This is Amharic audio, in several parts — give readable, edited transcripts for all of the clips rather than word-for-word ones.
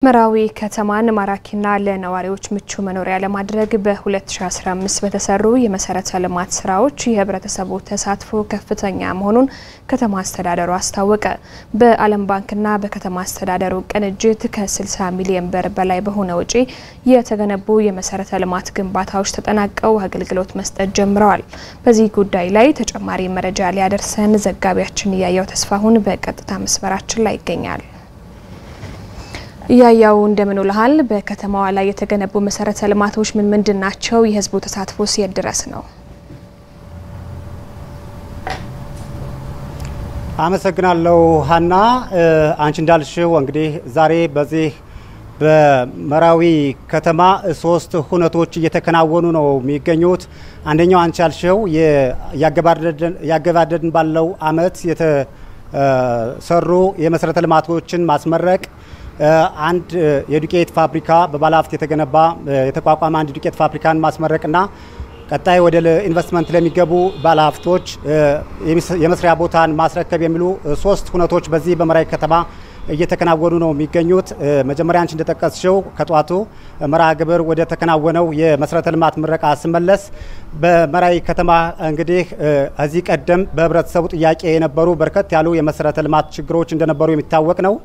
መራዊ ከተማን ማራኪና ለነዋሪዎች ምቹ መኖሪያ ለማድረግ በ2015 በተሰሩ የመሰረተ ልማት ስራዎች የህብረተሰቡ ተሳትፎ ከፍተኛ መሆኑን ከተማ አስተዳደሩ አስታወቀ። በዓለም ባንክና በከተማ አስተዳደሩ ቅንጅት ከ60 ሚሊዮን ብር በላይ በሆነ ወጪ የተገነቡ የመሰረተ ልማት ግንባታዎች ተጠናቀው አገልግሎት መስጠት ጀምረዋል። በዚህ ጉዳይ ላይ ተጨማሪ መረጃ ሊያደርሰን ዘጋቢያችን ያያው ተስፋሁን በቀጥታ መስመራችን ላይ ይገኛል። ያያው እንደምን ውለሃል? በከተማዋ ላይ የተገነቡ መሰረተ ልማቶች ምን ምንድናቸው? የህዝቡ ተሳትፎስ የት ድረስ ነው? አመሰግናለሁ ሀና። አንቺ እንዳልሽው እንግዲህ ዛሬ በዚህ በመራዊ ከተማ ሶስት ሁነቶች እየተከናወኑ ነው የሚገኙት። አንደኛው አንቺ ያልሽው ያገባደድን ባለው አመት የተሰሩ የመሰረተ ልማቶችን ማስመረቅ አንድ የዱቄት ፋብሪካ በባለሀብት የተቋቋመ አንድ ዱቄት ፋብሪካን ማስመረቅና ቀጣይ ወደ ኢንቨስትመንት ለሚገቡ ባለሀብቶች የመስሪያ ቦታን ማስረከብ የሚሉ ሶስት ሁነቶች በዚህ በመራዊ ከተማ እየተከናወኑ ነው የሚገኙት። መጀመሪያ አንቺ እንደጠቀስሽው ከጧቱ መርሃ ግብር ወደ ተከናወነው የመሰረተ ልማት ምረቃ ስመለስ በመራዊ ከተማ እንግዲህ እዚህ ቀደም በህብረተሰቡ ጥያቄ የነበሩ በርከት ያሉ የመሰረተ ልማት ችግሮች እንደነበሩ የሚታወቅ ነው።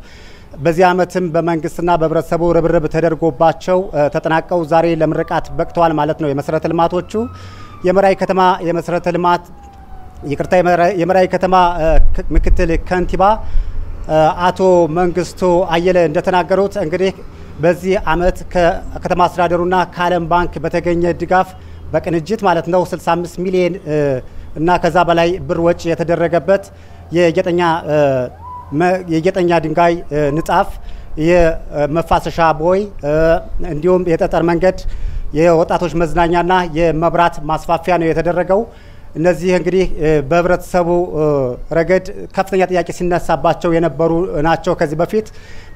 በዚህ አመትም በመንግስትና በህብረተሰቡ ርብርብ ተደርጎባቸው ተጠናቀው ዛሬ ለምርቃት በቅተዋል ማለት ነው። የመሰረተ ልማቶቹ የመራዊ ከተማ የመራዊ ከተማ ምክትል ከንቲባ አቶ መንግስቱ አየለ እንደተናገሩት እንግዲህ በዚህ አመት ከከተማ አስተዳደሩና ከዓለም ባንክ በተገኘ ድጋፍ በቅንጅት ማለት ነው 65 ሚሊዮን እና ከዛ በላይ ብር ወጪ የተደረገበት የጌጠኛ ድንጋይ ንጣፍ የመፋሰሻ ቦይ እንዲሁም የጠጠር መንገድ የወጣቶች መዝናኛና የመብራት ማስፋፊያ ነው የተደረገው። እነዚህ እንግዲህ በህብረተሰቡ ረገድ ከፍተኛ ጥያቄ ሲነሳባቸው የነበሩ ናቸው ከዚህ በፊት።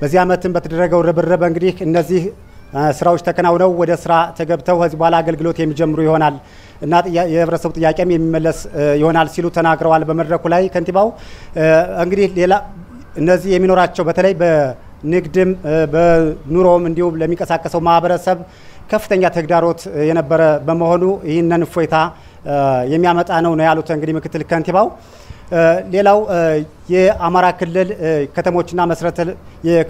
በዚህ አመትም በተደረገው ርብርብ እንግዲህ እነዚህ ስራዎች ተከናውነው ወደ ስራ ተገብተው ከዚህ በኋላ አገልግሎት የሚጀምሩ ይሆናል እና የህብረተሰቡ ጥያቄም የሚመለስ ይሆናል ሲሉ ተናግረዋል። በመድረኩ ላይ ከንቲባው እንግዲህ ሌላ እነዚህ የሚኖራቸው በተለይ በንግድም በኑሮም እንዲሁም ለሚንቀሳቀሰው ማህበረሰብ ከፍተኛ ተግዳሮት የነበረ በመሆኑ ይህንን እፎይታ የሚያመጣ ነው ያሉት እንግዲህ ምክትል ከንቲባው። ሌላው የአማራ ክልል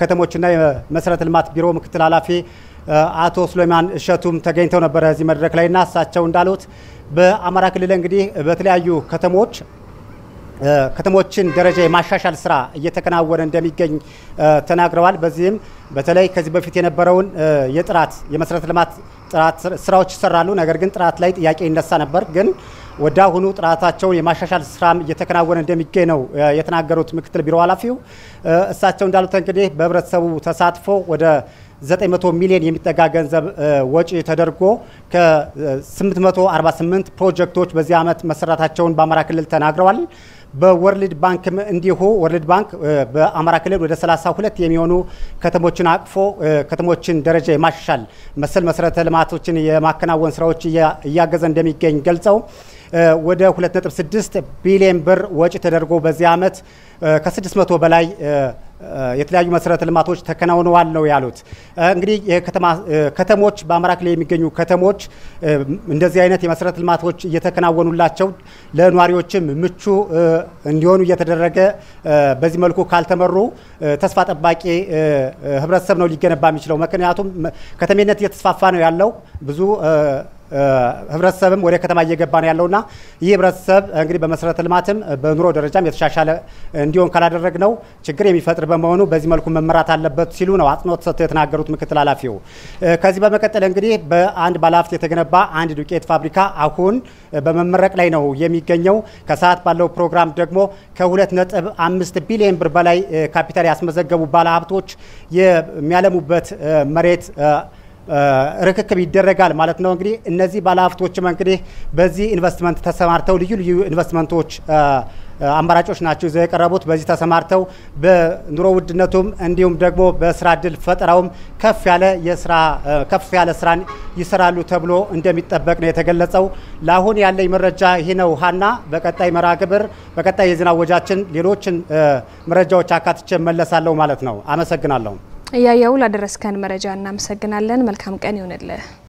ከተሞችና የመሰረተ ልማት ቢሮ ምክትል ኃላፊ አቶ ሱሌማን እሸቱም ተገኝተው ነበር እዚህ መድረክ ላይና እሳቸው እንዳሉት በአማራ ክልል እንግዲህ በተለያዩ ከተሞችን ደረጃ የማሻሻል ስራ እየተከናወነ እንደሚገኝ ተናግረዋል። በዚህም በተለይ ከዚህ በፊት የነበረውን የመሰረተ ልማት ጥራት ስራዎች ይሰራሉ፣ ነገር ግን ጥራት ላይ ጥያቄ ይነሳ ነበር። ግን ወዳሁኑ ጥራታቸውን የማሻሻል ስራም እየተከናወነ እንደሚገኝ ነው የተናገሩት ምክትል ቢሮ ኃላፊው። እሳቸው እንዳሉት እንግዲህ በህብረተሰቡ ተሳትፎ ወደ 900 ሚሊዮን የሚጠጋ ገንዘብ ወጪ ተደርጎ ከ848 ፕሮጀክቶች በዚህ አመት መሰራታቸውን በአማራ ክልል ተናግረዋል። በወርልድ ባንክም እንዲሁ ወርልድ ባንክ በአማራ ክልል ወደ 32 የሚሆኑ ከተሞችን አቅፎ ከተሞችን ደረጃ የማሻሻል መሰል መሰረተ ልማቶችን የማከናወን ስራዎች እያገዘ እንደሚገኝ ገልጸው ወደ 2.6 ቢሊዮን ብር ወጪ ተደርጎ በዚህ አመት ከ600 በላይ የተለያዩ መሰረተ ልማቶች ተከናውነዋል ነው ያሉት። እንግዲህ ከተሞች በአማራ ክልል የሚገኙ ከተሞች እንደዚህ አይነት የመሰረተ ልማቶች እየተከናወኑላቸው ለነዋሪዎችም ምቹ እንዲሆኑ እየተደረገ በዚህ መልኩ ካልተመሩ ተስፋ ጠባቂ ህብረተሰብ ነው ሊገነባ የሚችለው። ምክንያቱም ከተሜነት እየተስፋፋ ነው ያለው ብዙ ህብረተሰብም ወደ ከተማ እየገባ ነው ያለውና ይህ ህብረተሰብ እንግዲህ በመሰረተ ልማትም በኑሮ ደረጃም የተሻሻለ እንዲሆን ካላደረግነው ችግር የሚፈጥር በመሆኑ በዚህ መልኩ መመራት አለበት ሲሉ ነው አጽንኦት ሰጥተው የተናገሩት ምክትል ኃላፊው። ከዚህ በመቀጠል እንግዲህ በአንድ ባለሀብት የተገነባ አንድ ዱቄት ፋብሪካ አሁን በመመረቅ ላይ ነው የሚገኘው። ከሰዓት ባለው ፕሮግራም ደግሞ ከ2.5 ቢሊዮን ብር በላይ ካፒታል ያስመዘገቡ ባለሀብቶች የሚያለሙበት መሬት ርክክብ ይደረጋል ማለት ነው። እንግዲህ እነዚህ ባለሀብቶችም እንግዲህ በዚህ ኢንቨስትመንት ተሰማርተው ልዩ አማራጮች ናቸው ይዘው የቀረቡት። በዚህ ተሰማርተው በኑሮ ውድነቱም እንዲሁም ደግሞ በስራ እድል ፈጠራውም ከፍ ያለ ስራን ይሰራሉ ተብሎ እንደሚጠበቅ ነው የተገለጸው። ለአሁን ያለኝ መረጃ ይሄ ነው ሀና። በቀጣይ መርሃ ግብር በቀጣይ የዜና ወጃችን ሌሎችን መረጃዎች አካትቼ መለሳለሁ ማለት ነው። አመሰግናለሁ። እያያው ላደረስከን መረጃ እናመሰግናለን መልካም ቀን ይሁንልህ